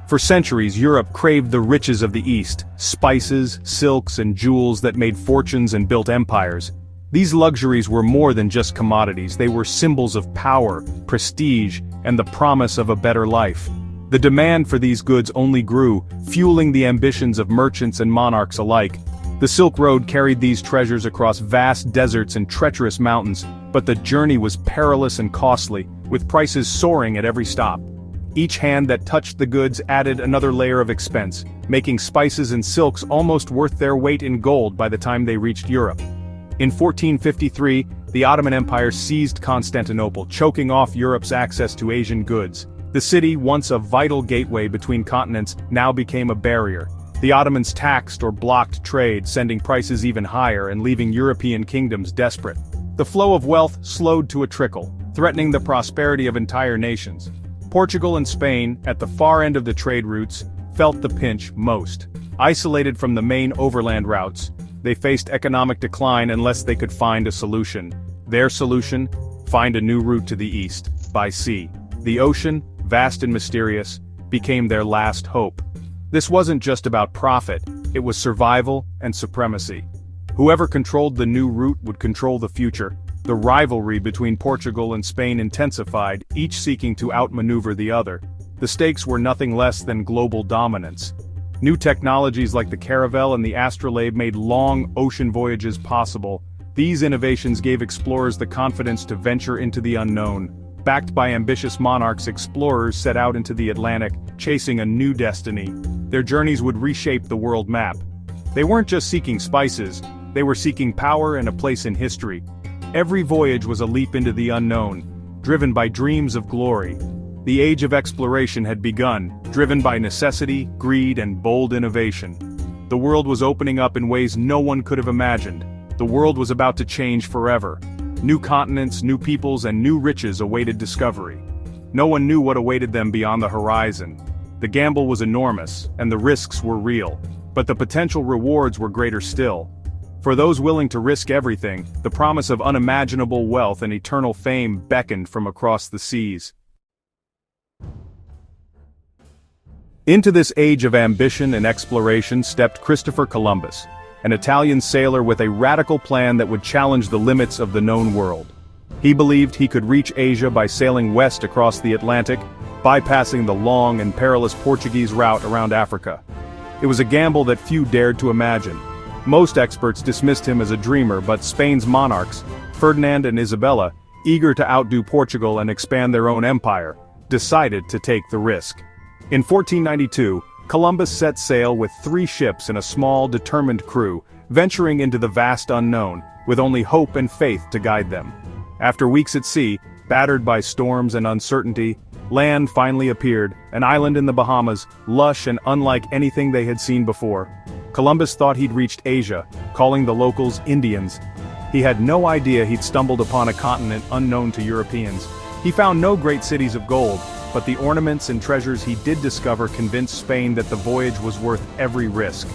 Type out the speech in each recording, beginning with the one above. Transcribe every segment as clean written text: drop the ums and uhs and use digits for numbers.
For centuries, Europe craved the riches of the East, spices, silks, and jewels that made fortunes and built empires. These luxuries were more than just commodities, they were symbols of power, prestige, and the promise of a better life. The demand for these goods only grew, fueling the ambitions of merchants and monarchs alike. The Silk Road carried these treasures across vast deserts and treacherous mountains, but the journey was perilous and costly, with prices soaring at every stop. Each hand that touched the goods added another layer of expense, making spices and silks almost worth their weight in gold by the time they reached Europe. In 1453, the Ottoman Empire seized Constantinople, choking off Europe's access to Asian goods. The city, once a vital gateway between continents, now became a barrier. The Ottomans taxed or blocked trade, sending prices even higher and leaving European kingdoms desperate. The flow of wealth slowed to a trickle, threatening the prosperity of entire nations. Portugal and Spain, at the far end of the trade routes, felt the pinch most. Isolated from the main overland routes, they faced economic decline unless they could find a solution. Their solution? Find a new route to the east, by sea. The ocean, vast and mysterious, became their last hope. This wasn't just about profit, it was survival and supremacy. Whoever controlled the new route would control the future. The rivalry between Portugal and Spain intensified, each seeking to outmaneuver the other. The stakes were nothing less than global dominance. New technologies like the caravel and the astrolabe made long ocean voyages possible. These innovations gave explorers the confidence to venture into the unknown. Backed by ambitious monarchs, explorers set out into the Atlantic, chasing a new destiny. Their journeys would reshape the world map. They weren't just seeking spices, they were seeking power and a place in history. Every voyage was a leap into the unknown, driven by dreams of glory. The age of exploration had begun, driven by necessity, greed, and bold innovation. The world was opening up in ways no one could have imagined. The world was about to change forever. New continents, new peoples, and new riches awaited discovery. No one knew what awaited them beyond the horizon. The gamble was enormous, and the risks were real. But the potential rewards were greater still. For those willing to risk everything, the promise of unimaginable wealth and eternal fame beckoned from across the seas. Into this age of ambition and exploration stepped Christopher Columbus, an Italian sailor with a radical plan that would challenge the limits of the known world. He believed he could reach Asia by sailing west across the Atlantic, bypassing the long and perilous Portuguese route around Africa. It was a gamble that few dared to imagine. Most experts dismissed him as a dreamer, but Spain's monarchs, Ferdinand and Isabella, eager to outdo Portugal and expand their own empire, decided to take the risk. In 1492, Columbus set sail with 3 ships and a small, determined crew, venturing into the vast unknown, with only hope and faith to guide them. After weeks at sea, battered by storms and uncertainty, land finally appeared, an island in the Bahamas, lush and unlike anything they had seen before. Columbus thought he'd reached Asia, calling the locals Indians. He had no idea he'd stumbled upon a continent unknown to Europeans. He found no great cities of gold, but the ornaments and treasures he did discover convinced Spain that the voyage was worth every risk.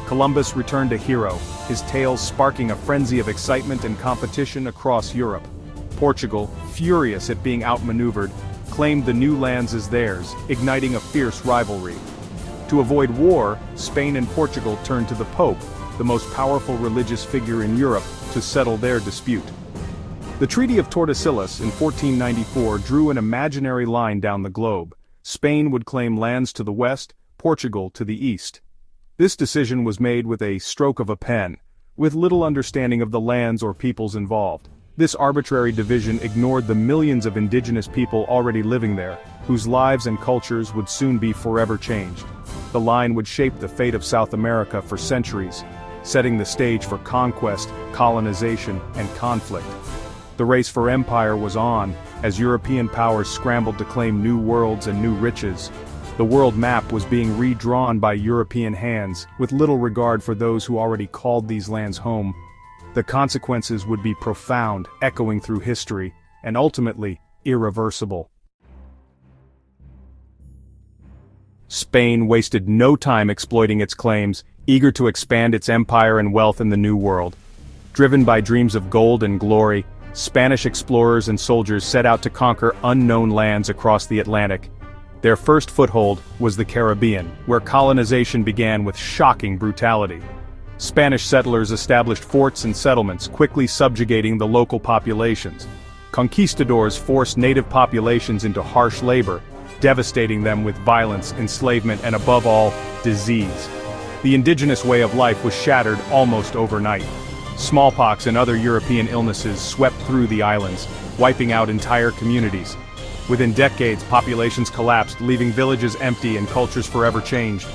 Columbus returned a hero, his tales sparking a frenzy of excitement and competition across Europe. Portugal, furious at being outmaneuvered, claimed the new lands as theirs, igniting a fierce rivalry. To avoid war, Spain and Portugal turned to the Pope, the most powerful religious figure in Europe, to settle their dispute. The Treaty of Tordesillas in 1494 drew an imaginary line down the globe. Spain would claim lands to the west, Portugal to the east. This decision was made with a stroke of a pen, with little understanding of the lands or peoples involved. This arbitrary division ignored the millions of indigenous people already living there, whose lives and cultures would soon be forever changed. The line would shape the fate of South America for centuries, setting the stage for conquest, colonization, and conflict. The race for empire was on, as European powers scrambled to claim new worlds and new riches. The world map was being redrawn by European hands, with little regard for those who already called these lands home. The consequences would be profound, echoing through history, and ultimately, irreversible. Spain wasted no time exploiting its claims, eager to expand its empire and wealth in the New World. Driven by dreams of gold and glory, Spanish explorers and soldiers set out to conquer unknown lands across the Atlantic. Their first foothold was the Caribbean, where colonization began with shocking brutality. Spanish settlers established forts and settlements, quickly subjugating the local populations. Conquistadors forced native populations into harsh labor, devastating them with violence, enslavement, and above all, disease. The indigenous way of life was shattered almost overnight. Smallpox and other European illnesses swept through the islands, wiping out entire communities. Within decades, populations collapsed, leaving villages empty and cultures forever changed.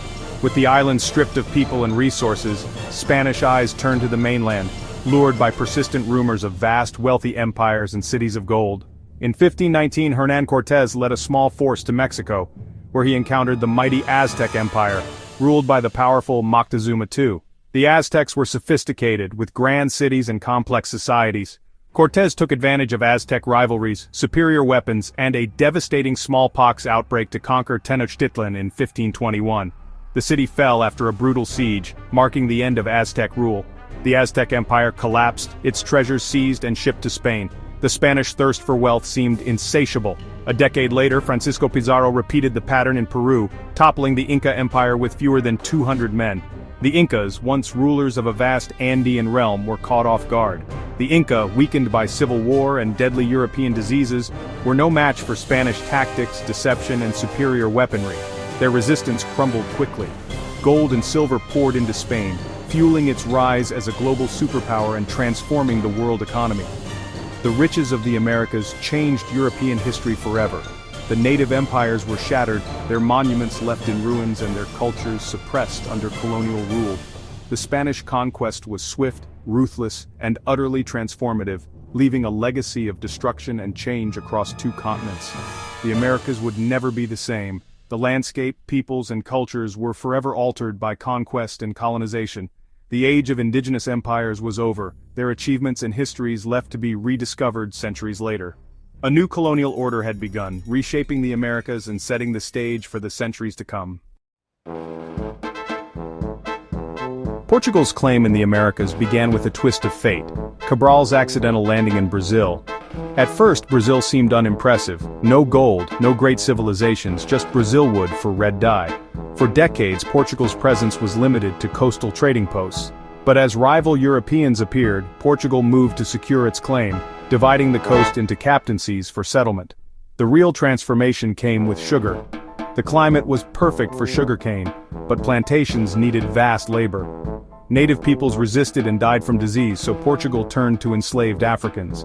With the islands stripped of people and resources, Spanish eyes turned to the mainland, lured by persistent rumors of vast, wealthy empires and cities of gold. In 1519, Hernán Cortés led a small force to Mexico, where he encountered the mighty Aztec Empire, ruled by the powerful Moctezuma II. The Aztecs were sophisticated, with grand cities and complex societies. Cortés took advantage of Aztec rivalries, superior weapons, and a devastating smallpox outbreak to conquer Tenochtitlan in 1521. The city fell after a brutal siege, marking the end of Aztec rule. The Aztec Empire collapsed, its treasures seized and shipped to Spain. The Spanish thirst for wealth seemed insatiable. A decade later, Francisco Pizarro repeated the pattern in Peru, toppling the Inca Empire with fewer than 200 men. The Incas, once rulers of a vast Andean realm, were caught off guard. The Inca, weakened by civil war and deadly European diseases, were no match for Spanish tactics, deception, and superior weaponry. Their resistance crumbled quickly. Gold and silver poured into Spain, fueling its rise as a global superpower and transforming the world economy. The riches of the Americas changed European history forever. The native empires were shattered, their monuments left in ruins and their cultures suppressed under colonial rule. The Spanish conquest was swift, ruthless, and utterly transformative, leaving a legacy of destruction and change across two continents. The Americas would never be the same. The landscape, peoples, and cultures were forever altered by conquest and colonization. The age of indigenous empires was over, their achievements and histories left to be rediscovered centuries later. A new colonial order had begun, reshaping the Americas and setting the stage for the centuries to come. Portugal's claim in the Americas began with a twist of fate, Cabral's accidental landing in Brazil. At first, Brazil seemed unimpressive. No gold, no great civilizations, just Brazil wood for red dye. For decades, Portugal's presence was limited to coastal trading posts. But as rival Europeans appeared, Portugal moved to secure its claim, dividing the coast into captaincies for settlement. The real transformation came with sugar. The climate was perfect for sugarcane, but plantations needed vast labor. Native peoples resisted and died from disease, so Portugal turned to enslaved Africans.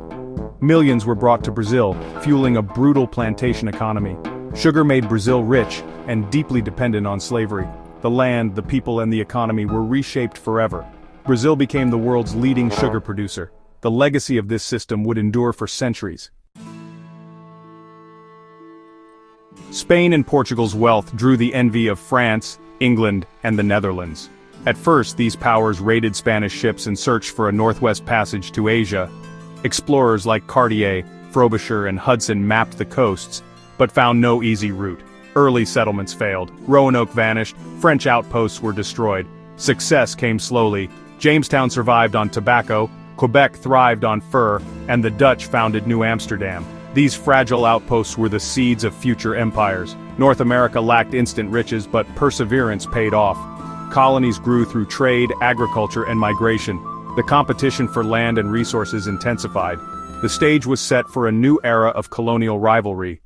Millions were brought to Brazil, fueling a brutal plantation economy. Sugar made Brazil rich and deeply dependent on slavery. The land, the people, and the economy were reshaped forever. Brazil became the world's leading sugar producer. The legacy of this system would endure for centuries. Spain and Portugal's wealth drew the envy of France, England, and the Netherlands. At first, these powers raided Spanish ships in search for a northwest passage to Asia. Explorers like Cartier, Frobisher, and Hudson mapped the coasts, but found no easy route. Early settlements failed, Roanoke vanished, French outposts were destroyed. Success came slowly. Jamestown survived on tobacco, Quebec thrived on fur, and the Dutch founded New Amsterdam. These fragile outposts were the seeds of future empires. North America lacked instant riches, but perseverance paid off. Colonies grew through trade, agriculture, and migration. The competition for land and resources intensified. The stage was set for a new era of colonial rivalry.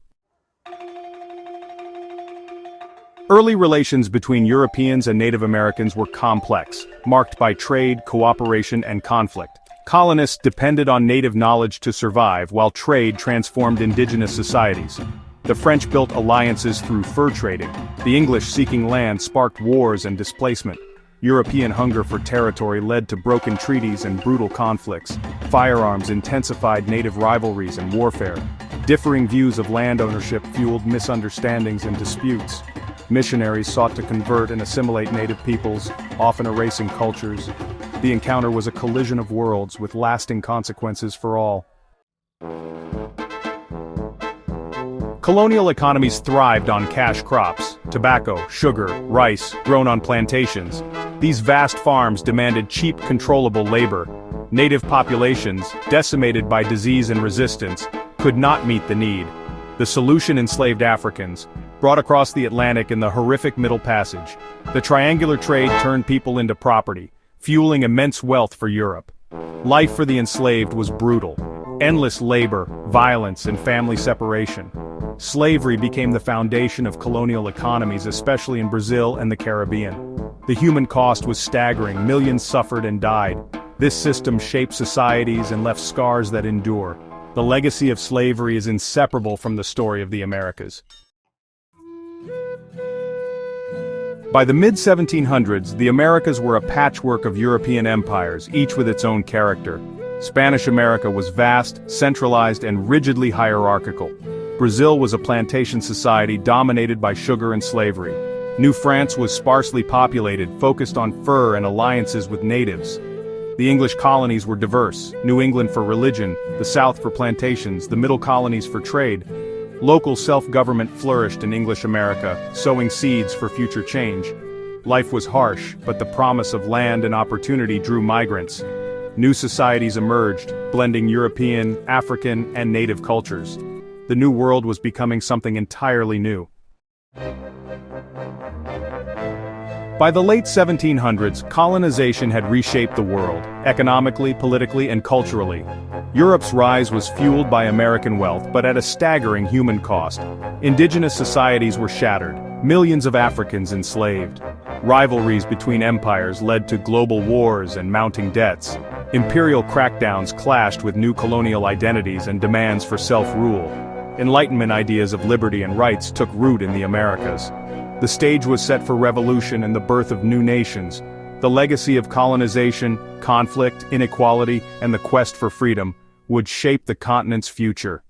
Early relations between Europeans and Native Americans were complex, marked by trade, cooperation, and conflict. Colonists depended on native knowledge to survive, while trade transformed indigenous societies. The French built alliances through fur trading. The English seeking land sparked wars and displacement. European hunger for territory led to broken treaties and brutal conflicts. Firearms intensified native rivalries and warfare. Differing views of land ownership fueled misunderstandings and disputes. Missionaries sought to convert and assimilate native peoples, often erasing cultures. The encounter was a collision of worlds with lasting consequences for all. Colonial economies thrived on cash crops, tobacco, sugar, rice, grown on plantations. These vast farms demanded cheap, controllable labor. Native populations, decimated by disease and resistance, could not meet the need. The solution enslaved Africans. brought across the Atlantic in the horrific Middle Passage. The triangular trade turned people into property, fueling immense wealth for Europe. Life for the enslaved was brutal. Endless labor, violence, and family separation. Slavery became the foundation of colonial economies, especially in Brazil and the Caribbean. The human cost was staggering, millions suffered and died. This system shaped societies and left scars that endure. The legacy of slavery is inseparable from the story of the Americas. By the mid-1700s, the Americas were a patchwork of European empires, each with its own character. Spanish America was vast, centralized, and rigidly hierarchical. Brazil was a plantation society dominated by sugar and slavery. New France was sparsely populated, focused on fur and alliances with natives. The English colonies were diverse, New England for religion, the South for plantations, the Middle colonies for trade. Local self-government flourished in English America, sowing seeds for future change. Life was harsh, but the promise of land and opportunity drew migrants. New societies emerged, blending European, African, and native cultures. The New World was becoming something entirely new. By the late 1700s, colonization had reshaped the world, economically, politically, and culturally. Europe's rise was fueled by American wealth, but at a staggering human cost. Indigenous societies were shattered, millions of Africans enslaved. Rivalries between empires led to global wars and mounting debts. Imperial crackdowns clashed with new colonial identities and demands for self-rule. Enlightenment ideas of liberty and rights took root in the Americas. The stage was set for revolution and the birth of new nations. The legacy of colonization, conflict, inequality, and the quest for freedom would shape the continent's future.